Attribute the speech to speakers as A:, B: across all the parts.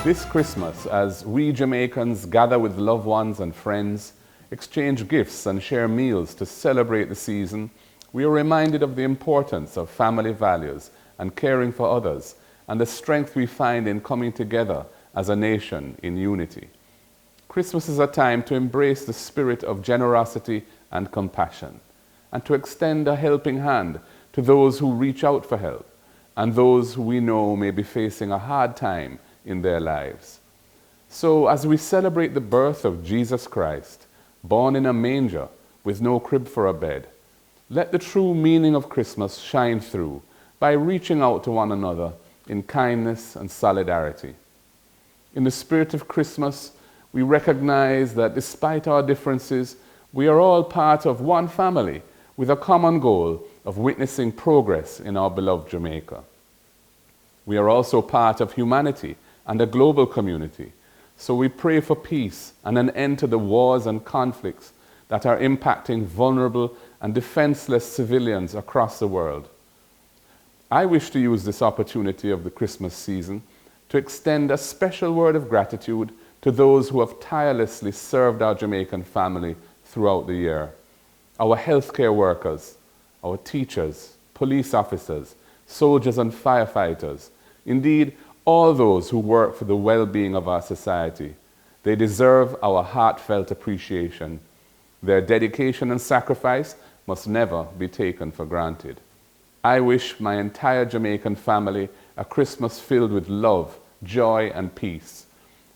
A: This Christmas, as we Jamaicans gather with loved ones and friends, exchange gifts and share meals to celebrate the season, we are reminded of the importance of family values and caring for others, and the strength we find in coming together as a nation in unity. Christmas is a time to embrace the spirit of generosity and compassion, and to extend a helping hand to those who reach out for help, and those who we know may be facing a hard time in their lives. So as we celebrate the birth of Jesus Christ, born in a manger with no crib for a bed, let the true meaning of Christmas shine through by reaching out to one another in kindness and solidarity. In the spirit of Christmas, we recognize that despite our differences, we are all part of one family with a common goal of witnessing progress in our beloved Jamaica. We are also part of humanity and a global community, so we pray for peace and an end to the wars and conflicts that are impacting vulnerable and defenseless civilians across the world. I wish to use this opportunity of the Christmas season to extend a special word of gratitude to those who have tirelessly served our Jamaican family throughout the year. Our healthcare workers, our teachers, police officers, soldiers and firefighters, indeed, all those who work for the well-being of our society. They deserve our heartfelt appreciation. Their dedication and sacrifice must never be taken for granted. I wish my entire Jamaican family a Christmas filled with love, joy, and peace.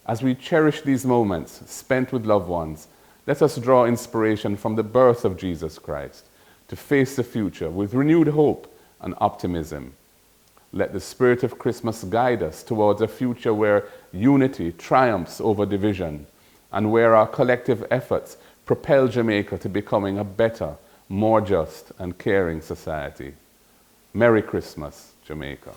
A: As we cherish these moments spent with loved ones, let us draw inspiration from the birth of Jesus Christ to face the future with renewed hope and optimism. Let the spirit of Christmas guide us towards a future where unity triumphs over division, and where our collective efforts propel Jamaica to becoming a better, more just and caring society. Merry Christmas, Jamaica.